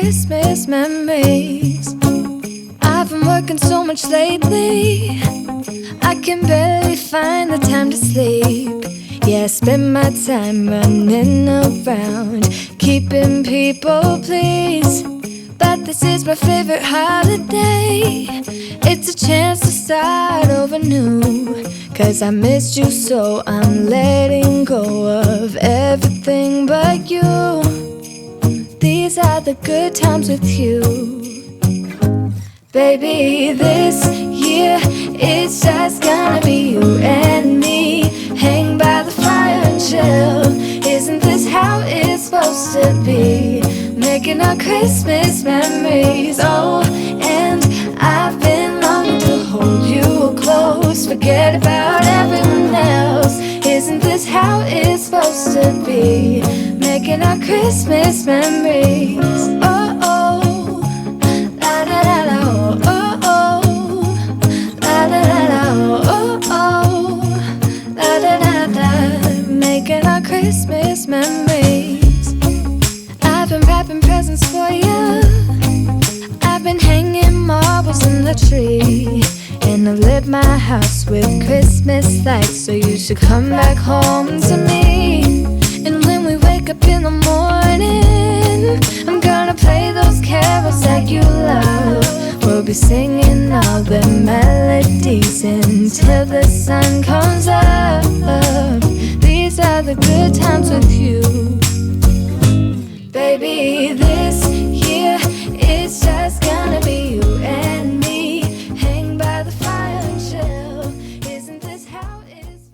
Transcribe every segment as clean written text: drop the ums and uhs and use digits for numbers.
Christmas memories. I've been working so much lately, I can barely find the time to sleep. Yeah, I spend my time running around, keeping people pleased. But this is my favorite holiday. It's a chance to start over new. 'Cause I missed you, so I'm letting go of everything but you. These are the good times with you. Baby, this year it's just gonna be you and me. Hang by the fire and chill. Isn't this how it's supposed to be? Making our Christmas memories. Oh, and I've been longing to hold you close. Forget about everyone else. Isn't this how it's supposed to be? Making our Christmas memories. Oh, oh, la da da da, oh, oh, la da da da, oh, oh, la da da da. Making our Christmas memories. I've been wrapping presents for you. I've been hanging marbles in the tree, and I've lit my house with Christmas lights. So you should come back home to me. And when we wake up in the morning, I'm gonna play those carols that you love. We'll be singing all the melodies until the sun comes up. These are the good times with you. Baby, this year it's just gonna be you and me. Hang by the fire and chill. Isn't this how it's?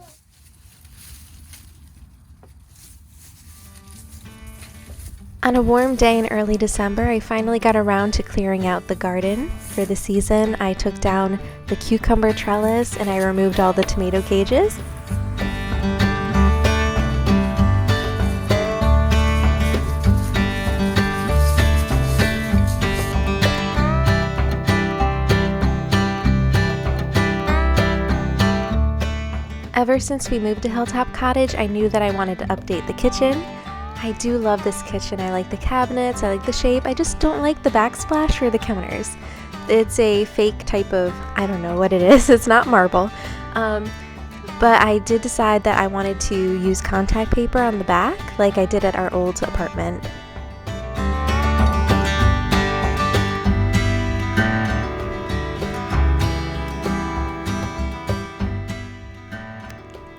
On a warm day in early December, I finally got around to clearing out the garden. For the season, I took down the cucumber trellis and I removed all the tomato cages. Ever since we moved to Hill Top Cottage, I knew that I wanted to update the kitchen. I do love this kitchen. I like the cabinets, I like the shape. I just don't like the backsplash for the counters. It's a fake type of, I don't know what it is. It's not marble. But I did decide that I wanted to use contact paper on the back like I did at our old apartment.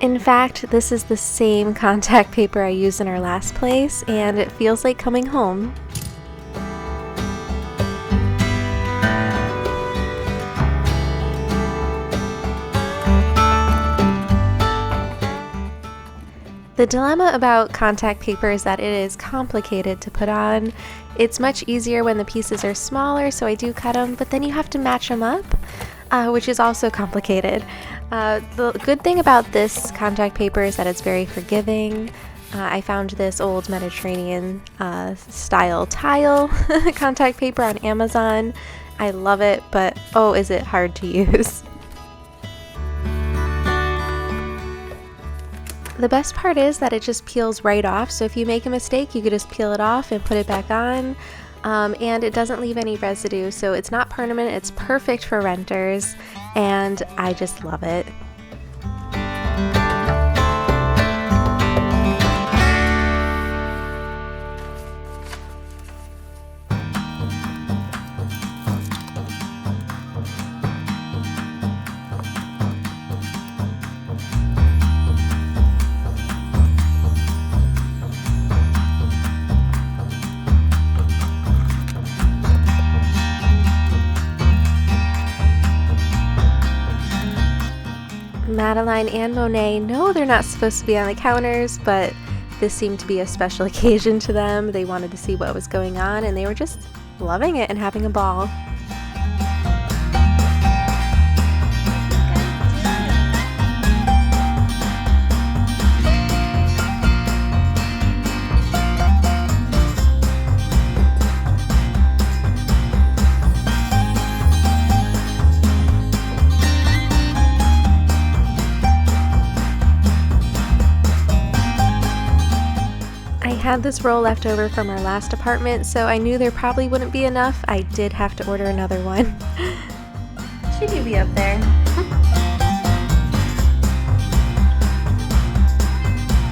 In fact, this is the same contact paper I used in our last place, and it feels like coming home. The dilemma about contact paper is that it is complicated to put on. It's much easier when the pieces are smaller, so I do cut them, but then you have to match them up, which is also complicated. The good thing about this contact paper is that it's very forgiving. I found this old Mediterranean style tile contact paper on Amazon. I love it, but oh, is it hard to use. The best part is that it just peels right off, so if you make a mistake, you could just peel it off and put it back on. And it doesn't leave any residue, so it's not permanent. It's perfect for renters, and I just love it. Madeline and Monet know they're not supposed to be on the counters, but this seemed to be a special occasion to them. They wanted to see what was going on, and they were just loving it and having a ball. had this roll left over from our last apartment, so I knew there probably wouldn't be enough. I did have to order another one. Should you be up there?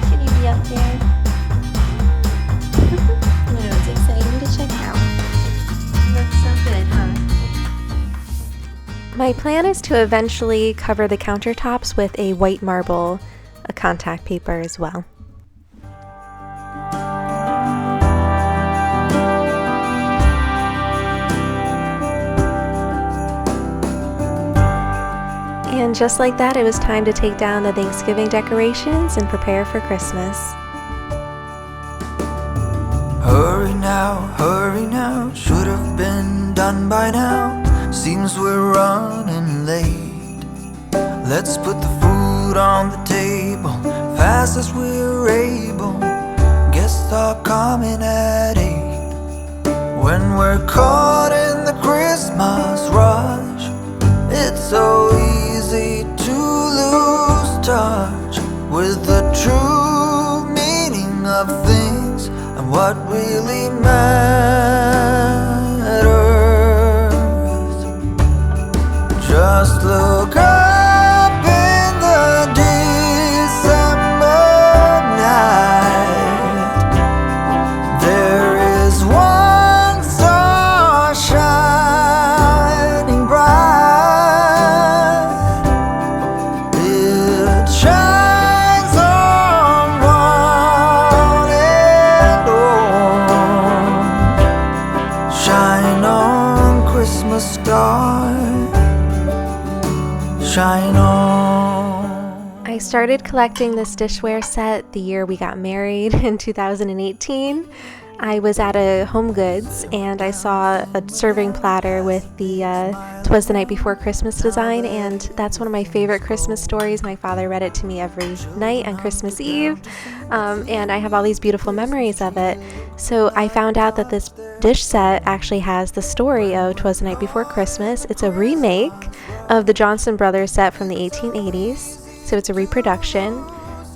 Should you be up there? I know, it's exciting to check out. Looks so good, huh? My plan is to eventually cover the countertops with a white marble, a contact paper as well. And just like that, it was time to take down the Thanksgiving decorations and prepare for Christmas. Hurry now, should have been done by now. Seems we're running late. Let's put the food on the table, fast as we're able. Guests are coming at 8. When we're caught in the Christmas rush, it's so easy to lose touch with the true meaning of things and what really matters. Just look up in the December night. There is one star shining bright. It shines on one and all. Shine on, Christmas star. Shine on. I started collecting this dishware set the year we got married in 2018. I was at a Home Goods and I saw a serving platter with the "'Twas the Night Before Christmas" design, and that's one of my favorite Christmas stories. My father read it to me every night on Christmas Eve, and I have all these beautiful memories of it. So I found out that this dish set actually has the story of "'Twas the Night Before Christmas." It's a remake of the Johnson Brothers set from the 1880s, so it's a reproduction.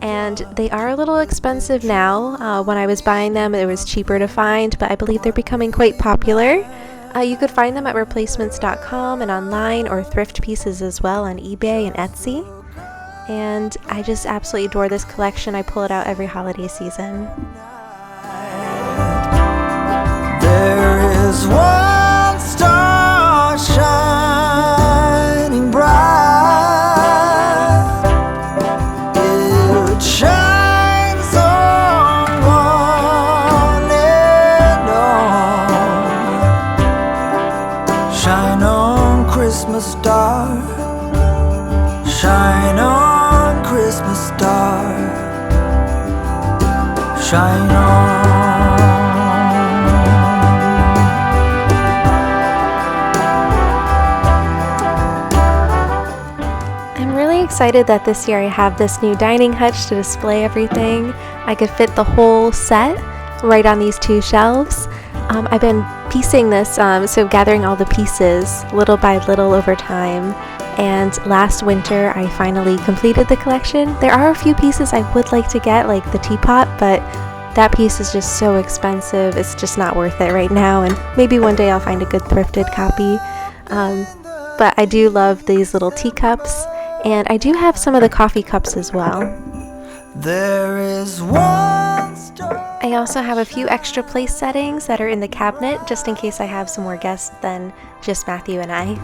And they are a little expensive now. When I was buying them, it was cheaper to find, but I believe they're becoming quite popular. You could find them at replacements.com and online, or thrift pieces as well on eBay and Etsy. And I just absolutely adore this collection. I pull it out every holiday season. There is one star shining bright. It shines on one and all. Shine on, Christmas star. Shine on, Christmas star. Shine on. Excited that this year I have this new dining hutch to display everything. I could fit the whole set right on these 2 shelves. I've been piecing this, so gathering all the pieces little by little over time. And last winter I finally completed the collection. There are a few pieces I would like to get, like the teapot, but that piece is just so expensive. It's just not worth it right now, and maybe one day I'll find a good thrifted copy. But I do love these little teacups. And I do have some of the coffee cups as well. There is one star. I also have a few extra place settings that are in the cabinet, just in case I have some more guests than just Matthew and I.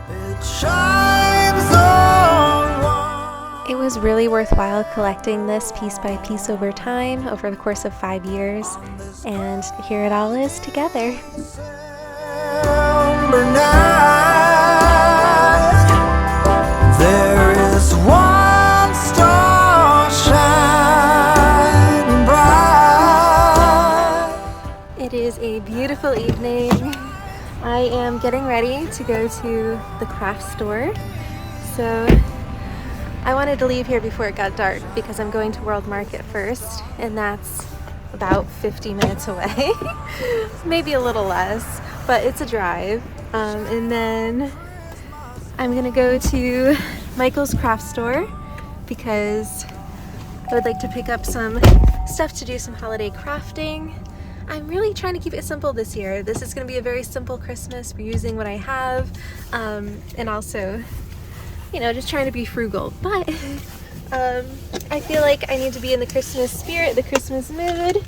It shines on one. It was really worthwhile collecting this piece by piece over time, over the course of 5 years. And here it all is together. There is one star shining bright. It is a beautiful evening. I am getting ready to go to the craft store. So I wanted to leave here before it got dark because I'm going to World Market first, and that's about 50 minutes away. Maybe a little less, but it's a drive. And then I'm gonna go to Michael's craft store because I would like to pick up some stuff to do some holiday crafting. I'm really trying to keep it simple this year. This is going to be a very simple Christmas. We're using what I have, and also, you know, just trying to be frugal. But I feel like I need to be in the Christmas spirit, the Christmas mood,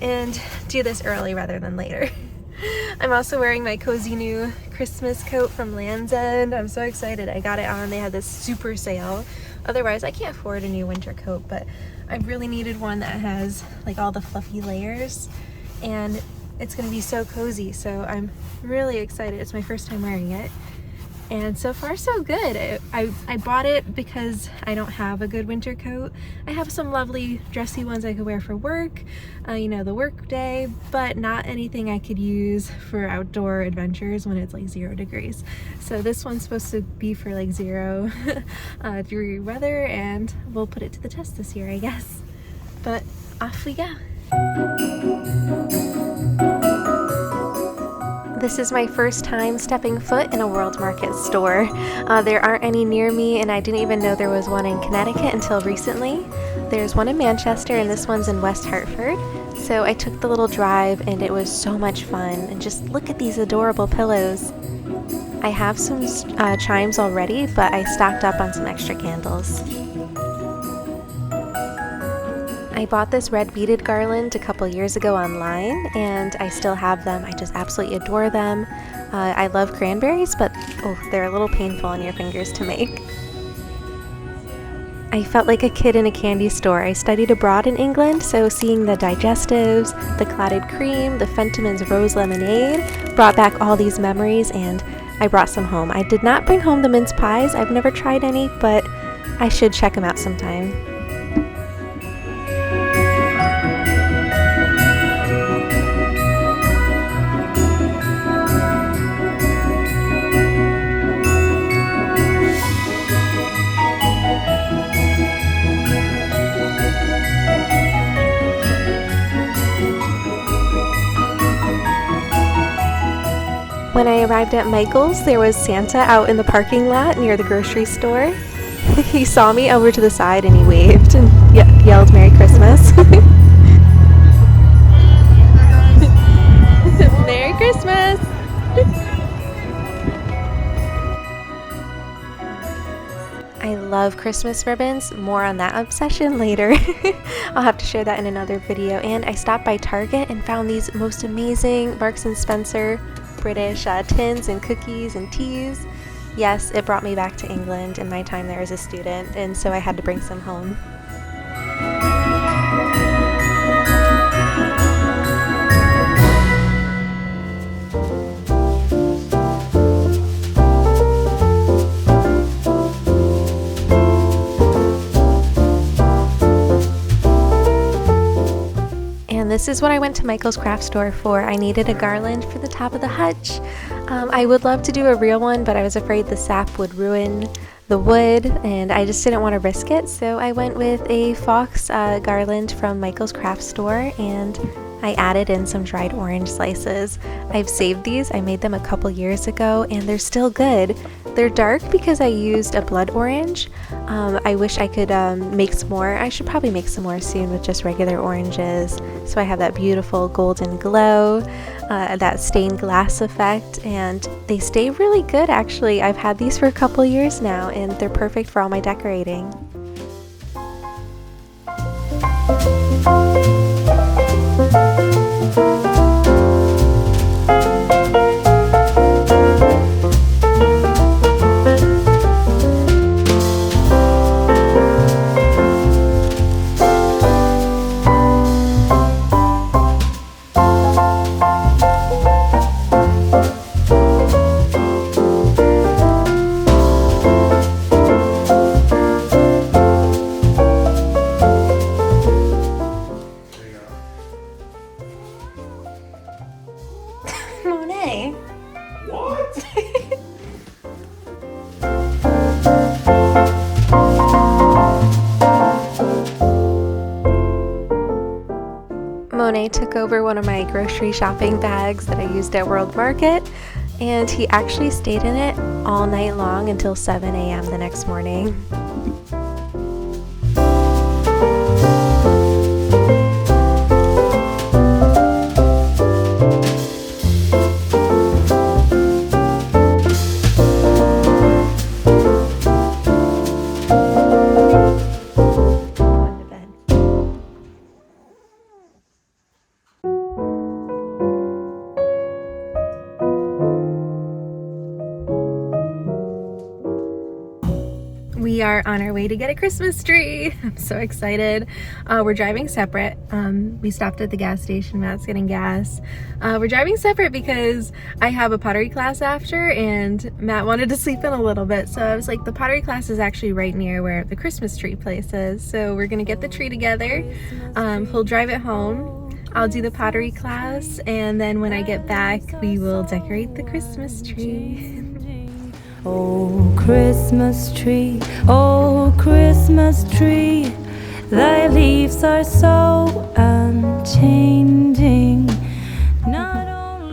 and do this early rather than later. I'm also wearing my cozy new Christmas coat from Land's End. I'm so excited. I got it on. They had this super sale. Otherwise, I can't afford a new winter coat, but I really needed one that has like all the fluffy layers, and it's gonna be so cozy. So I'm really excited. It's my first time wearing it. And so far so good. I bought it because I don't have a good winter coat. I have some lovely dressy ones I could wear for work, you know, the work day, but not anything I could use for outdoor adventures when it's like 0 degrees. So this one's supposed to be for like 0 degree weather, and we'll put it to the test this year, I guess. But off we go. This is my first time stepping foot in a World Market store. There aren't any near me, and I didn't even know there was one in Connecticut until recently. There's one in Manchester, and this one's in West Hartford. So I took the little drive, and it was so much fun. And just look at these adorable pillows. I have some chimes already, but I stocked up on some extra candles. I bought this red beaded garland a couple years ago online, and I still have them. I just absolutely adore them. I love cranberries, but oh, they're a little painful on your fingers to make. I felt like a kid in a candy store. I studied abroad in England, so seeing the digestives, the clotted cream, the Fentimans rose lemonade brought back all these memories, and I brought some home. I did not bring home the mince pies. I've never tried any, but I should check them out sometime. When I arrived at Michael's, there was Santa out in the parking lot near the grocery store. He saw me over to the side and he waved and yelled Merry Christmas. Merry Christmas! I love Christmas ribbons. More on that obsession later. I'll have to share that in another video. And I stopped by Target and found these most amazing Marks & Spencer British tins and cookies and teas. Yes, it brought me back to England in my time there as a student, and so I had to bring some home. This is what I went to Michael's craft store for. I needed a garland for the top of the hutch. I would love to do a real one, but I was afraid the sap would ruin the wood, and I just didn't want to risk it, so I went with a fox garland from Michael's craft store, and I added in some dried orange slices. I've saved these. I made them a couple years ago, and they're still good. They're dark because I used a blood orange. I wish I could make some more. I should probably make some more soon with just regular oranges. So I have that beautiful golden glow, that stained glass effect, and they stay really good actually. I've had these for a couple years now, and they're perfect for all my decorating. Monet. What? Monet took over one of my grocery shopping bags that I used at World Market, and he actually stayed in it all night long until 7 a.m. the next morning. We are on our way to get a Christmas tree. I'm so excited. We're driving separate. We stopped at the gas station. Matt's getting gas. We're driving separate because I have a pottery class after, and Matt wanted to sleep in a little bit. So I was like, the pottery class is actually right near where the Christmas tree place is. So we're gonna get the tree together. He'll drive it home. I'll do the pottery class, and then when I get back, we will decorate the Christmas tree. Oh, Christmas tree, thy leaves are so unchanging.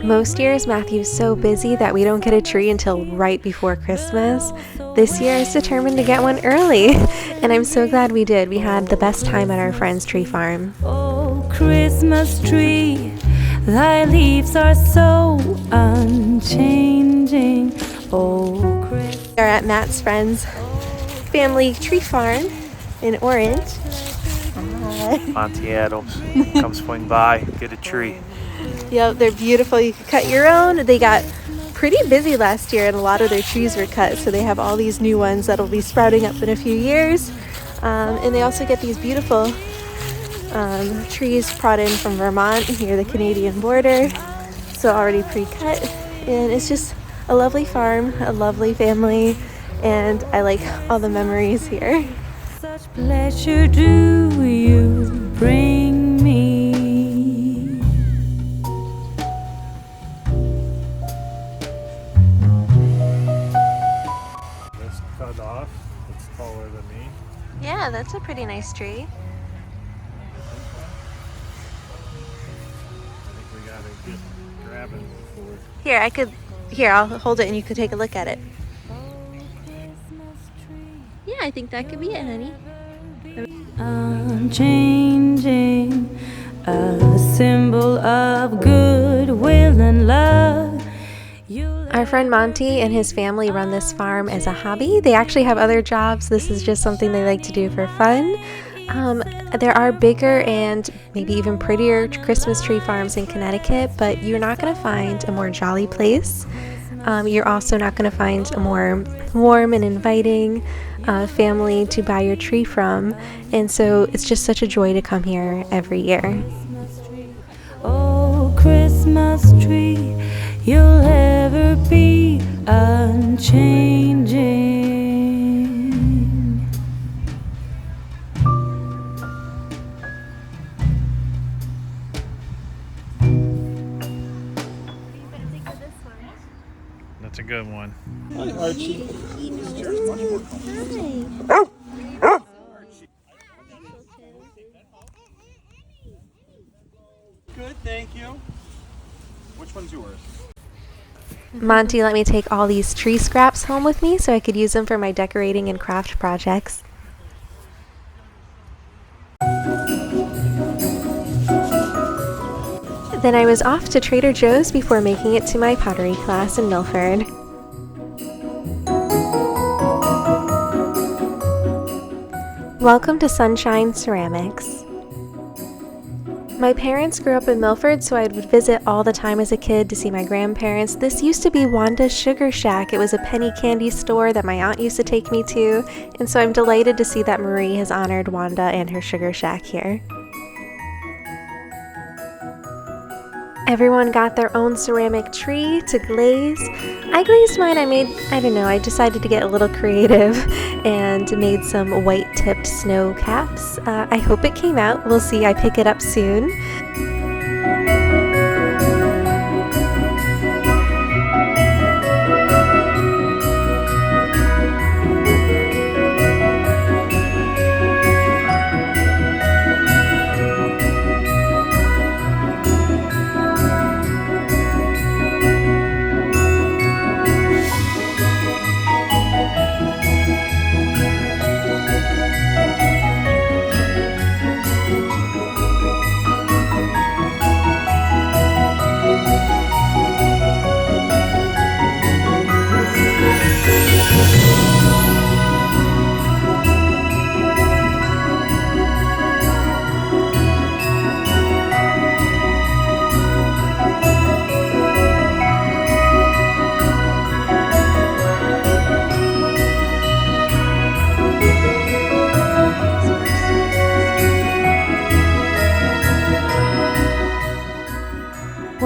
Most years Matthew's so busy that we don't get a tree until right before Christmas. This year I was determined to get one early, and I'm so glad we did. We had the best time at our friend's tree farm. Oh, Christmas tree, thy leaves are so unchanging. Oh, We're at Matt's friend's family tree farm in Orange. Auntie Adams, come swing by, get a tree. Yep, they're beautiful. You can cut your own. They got pretty busy last year and a lot of their trees were cut, so they have all these new ones that'll be sprouting up in a few years. And they also get these beautiful trees brought in from Vermont near the Canadian border, so already pre-cut. And it's just a lovely farm, a lovely family, and I like all the memories here. such pleasure do you bring me. This cut off, it's taller than me. Yeah, that's a pretty nice tree. I think we gotta get grabbing before. Here, I'll hold it and you could take a look at it. Yeah, I think that could be it, honey. Unchanging, a symbol of goodwill and love. Our friend Monty and his family run this farm as a hobby. They actually have other jobs. This is just something they like to do for fun. There are bigger and maybe even prettier Christmas tree farms in Connecticut, but you're not going to find a more jolly place. You're also not going to find a more warm and inviting family to buy your tree from, and so it's just such a joy to come here every year. Oh, Christmas tree, you'll ever be unchanging. That's a good one. Hi, Archie. Good, thank you. Which one's yours? Monty let me take all these tree scraps home with me so I could use them for my decorating and craft projects. Then I was off to Trader Joe's before making it to my pottery class in Milford. Welcome to Sunshine Ceramics. My parents grew up in Milford, so I would visit all the time as a kid to see my grandparents. This used to be Wanda's Sugar Shack. It was a penny candy store that my aunt used to take me to, and so I'm delighted to see that Marie has honored Wanda and her Sugar Shack here. Everyone got their own ceramic tree to glaze. I glazed mine. I decided to get a little creative and made some white tipped snow caps. I hope it came out. We'll see. I pick it up soon.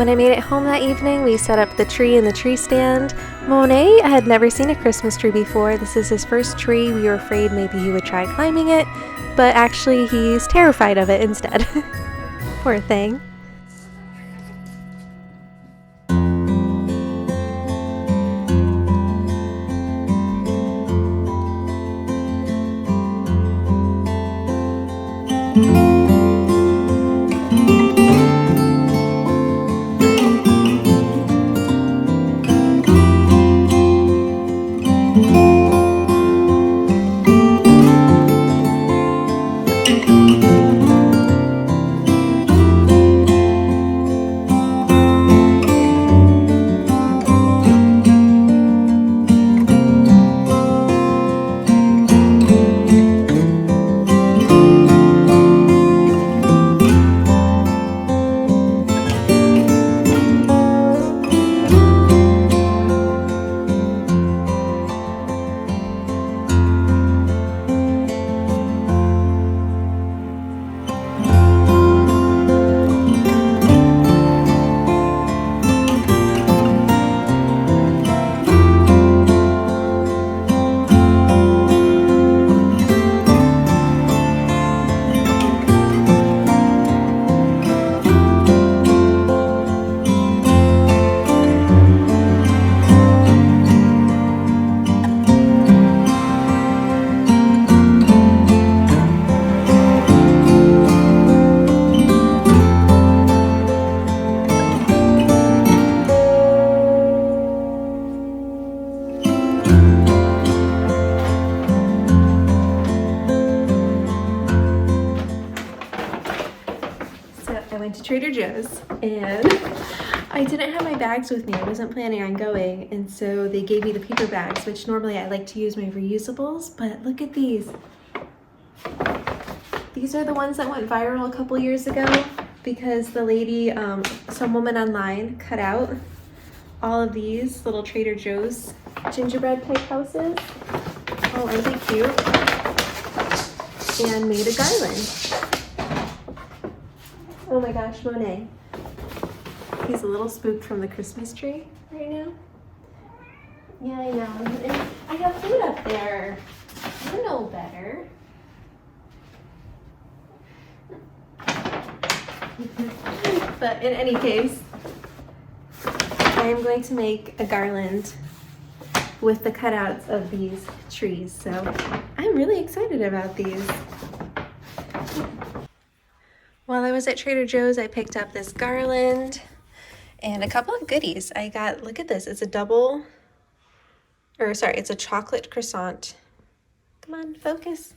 When I made it home that evening, we set up the tree in the tree stand. Monet had never seen a Christmas tree before. This is his first tree. We were afraid maybe he would try climbing it, but actually he's terrified of it instead. Poor thing. To Trader Joe's, and I didn't have my bags with me. I wasn't planning on going, and so they gave me the paper bags, which normally I like to use my reusables, but look at these. These are the ones that went viral a couple years ago because the lady, some woman online cut out all of these little Trader Joe's gingerbread type houses. Oh, aren't they cute? And made a garland. Oh my gosh, Monet. He's a little spooked from the Christmas tree right now. Yeah, I know. And I have food up there. You know better. But in any case, I am going to make a garland with the cutouts of these trees. So I'm really excited about these. While I was at Trader Joe's, I picked up this garland and a couple of goodies. I got, look at this, it's a it's a chocolate croissant. Come on, focus.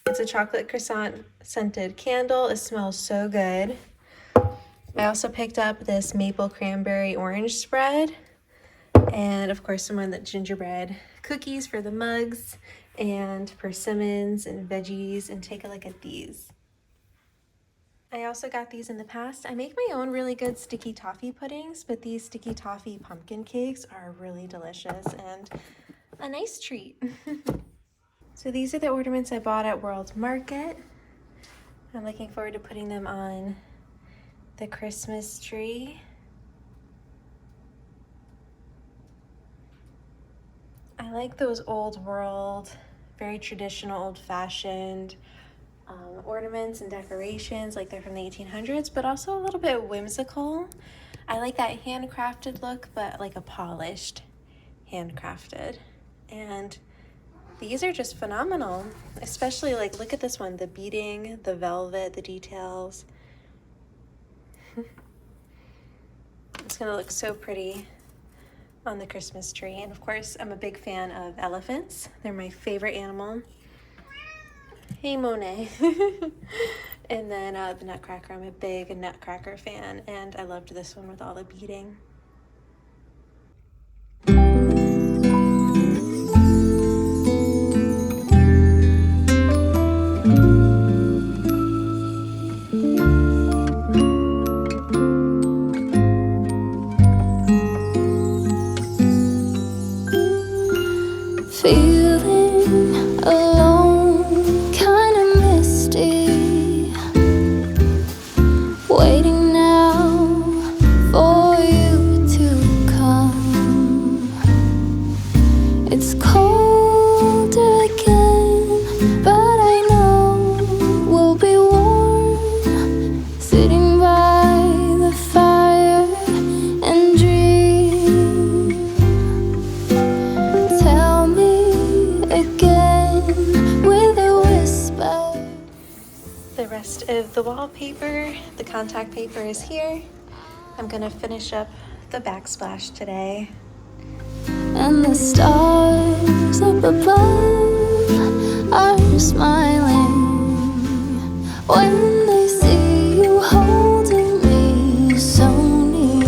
It's a chocolate croissant scented candle. It smells so good. I also picked up this maple cranberry orange spread. And of course, some of the gingerbread cookies for the mugs, and persimmons and veggies, and take a look at these. I also got these in the past. I make my own really good sticky toffee puddings, but these sticky toffee pumpkin cakes are really delicious and a nice treat. So these are the ornaments I bought at World Market. I'm looking forward to putting them on the Christmas tree. I like those old world, very traditional, old-fashioned ornaments and decorations, like they're from the 1800s, but also a little bit whimsical. I like that handcrafted look, but like a polished handcrafted. And these are just phenomenal, especially like, look at this one, the beading, the velvet, the details. It's gonna look so pretty on the Christmas tree. And of course, I'm a big fan of elephants. They're my favorite animal. Hey, Monet. And then the Nutcracker. I'm a big Nutcracker fan, and I loved this one with all the beading. Feeling alone, kinda misty, waiting now It's cold again, but I know we'll be warm, sitting by the fire and dream. Tell me again with a whisper. The rest of the wallpaper, the contact paper is here. I'm gonna finish up the backsplash today. And the stars up above are smiling when they see you holding me so near.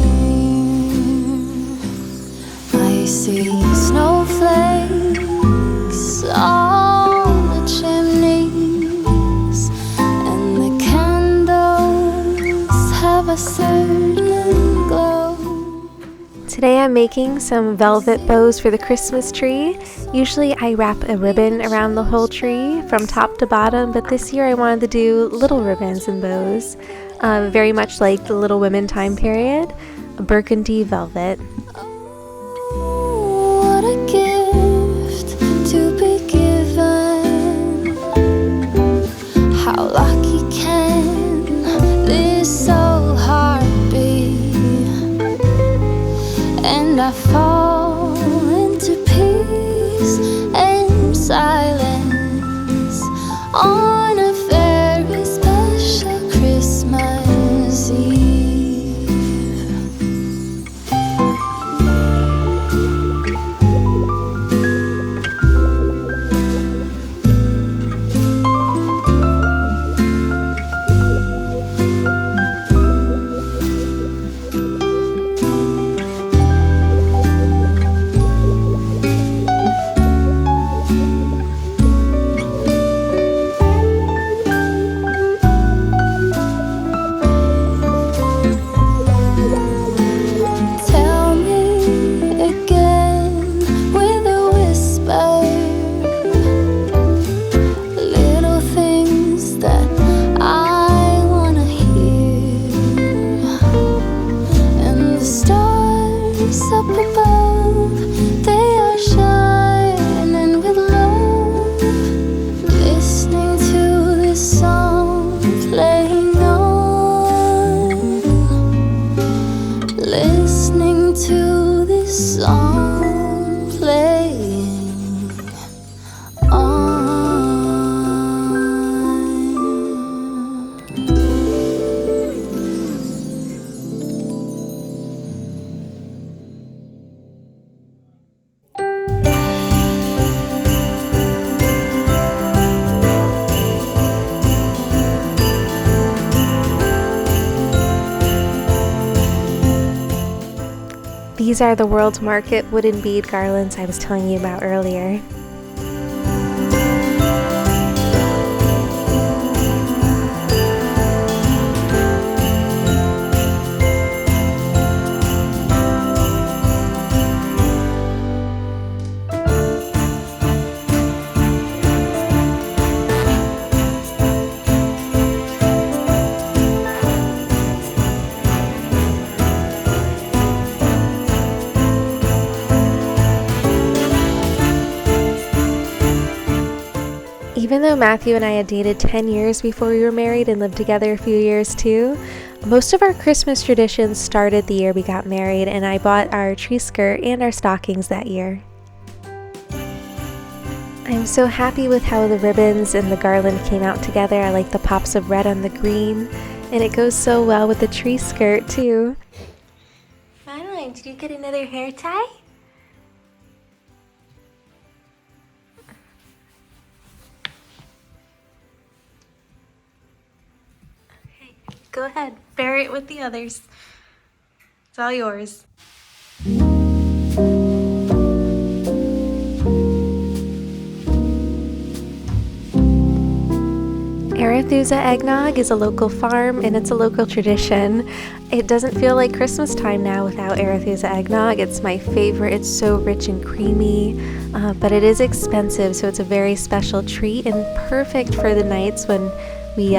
I see snowflakes on the chimneys, and the candles have a certain glow. Today I'm making some velvet bows for the Christmas tree. Usually I wrap a ribbon around the whole tree from top to bottom, but this year I wanted to do little ribbons and bows, very much like the Little Women time period, a burgundy velvet. Oh, what a gift to be given. How lucky can this soul heart be? And I fall into peace and silence on a very special Christmas Eve. Tell me again with a whisper, little things that I wanna hear. And the stars up above, they are shining with love, listening to this song playing on, listening to this song playing on. These are the World Market wooden bead garlands I was telling you about earlier. Even though Matthew and I had dated 10 years before we were married and lived together a few years too, most of our Christmas traditions started the year we got married, and I bought our tree skirt and our stockings that year. I'm so happy with how the ribbons and the garland came out together. I like the pops of red on the green, and it goes so well with the tree skirt too. Madeline, did you get another hair tie? Go ahead, bear it with the others. It's all yours. Arethusa eggnog is a local farm and it's a local tradition. It doesn't feel like Christmas time now without Arethusa eggnog. It's my favorite. It's so rich and creamy, but it is expensive, so it's a very special treat and perfect for the nights when we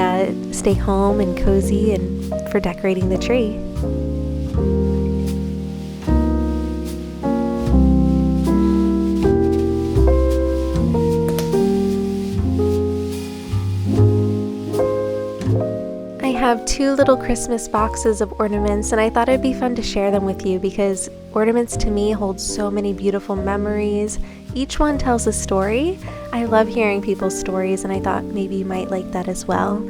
stay home and cozy and for decorating the tree. have 2 little Christmas boxes of ornaments, and I thought it'd be fun to share them with you because ornaments to me hold so many beautiful memories. Each one tells a story. I love hearing people's stories, and I thought maybe you might like that as well.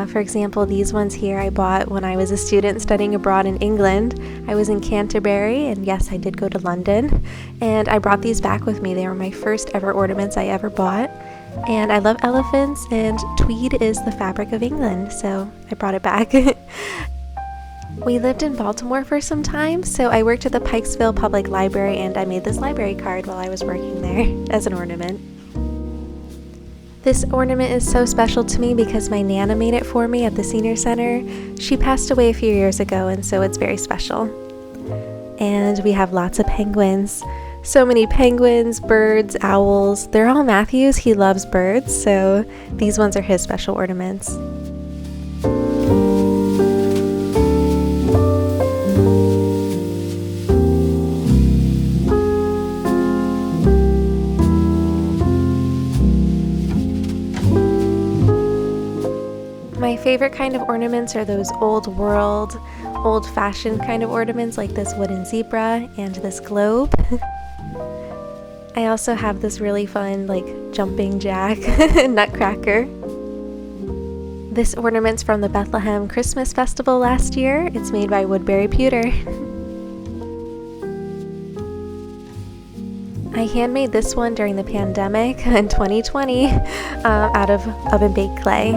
For example, these ones here I bought when I was a student studying abroad in England. I was in Canterbury, and yes, I did go to London, and I brought these back with me. They were my first ever ornaments I ever bought, and I love elephants, and tweed is the fabric of England, so I brought it back. We lived in Baltimore for some time, so I worked at the Pikesville Public Library, and I made this library card while I was working there as an ornament. This ornament is so special to me because my Nana made it for me at the senior center. She passed away a few years ago, and so it's very special. And we have lots of penguins. So many penguins, birds, owls. They're all Matthew's. He loves birds, so these ones are his special ornaments. My favorite kind of ornaments are those old world, old-fashioned kind of ornaments like this wooden zebra and this globe. I also have this really fun jumping jack nutcracker. This ornament's from the Bethlehem Christmas Festival last year. It's made by Woodbury Pewter. I handmade this one during the pandemic in 2020 out of oven-baked clay.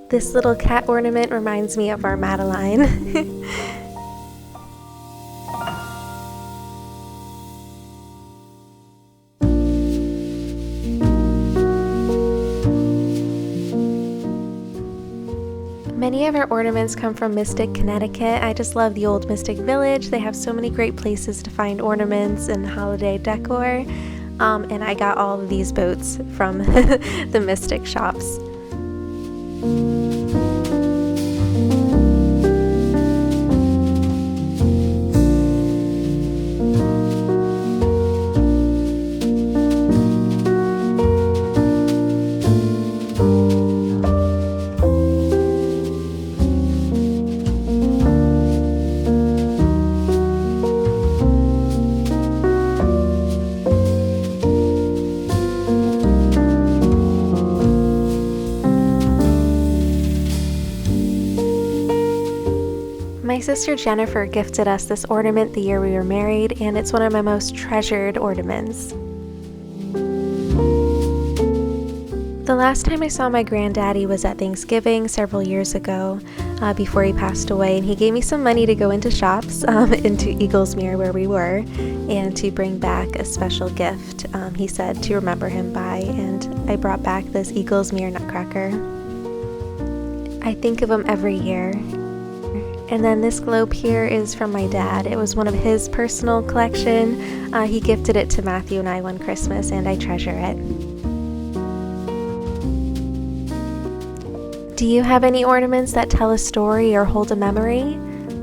This little cat ornament reminds me of our Madeline. Many of our ornaments come from Mystic, Connecticut. I just love the old Mystic Village. They have so many great places to find ornaments and holiday decor. And I got all of these boats from the Mystic shops. My sister Jennifer gifted us this ornament the year we were married, and it's one of my most treasured ornaments. The last time I saw my granddaddy was at Thanksgiving several years ago, before he passed away, and he gave me some money to go into shops, into Eaglesmere where we were, and to bring back a special gift, he said, to remember him by, and I brought back this Eaglesmere nutcracker. I think of him every year. And then this globe here is from my dad. It was one of his personal collection. He gifted it to Matthew and I one Christmas, and I treasure it. Do you have any ornaments that tell a story or hold a memory?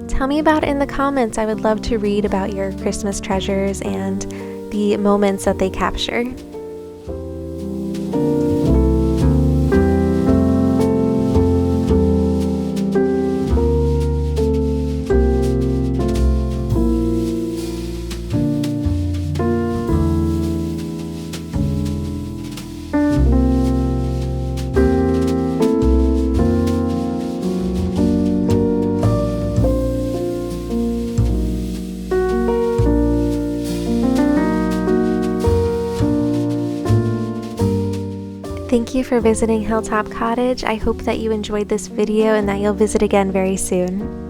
Tell me about it in the comments. I would love to read about your Christmas treasures and the moments that they capture. Thank you for visiting Hill Top Cottage. I hope that you enjoyed this video and that you'll visit again very soon.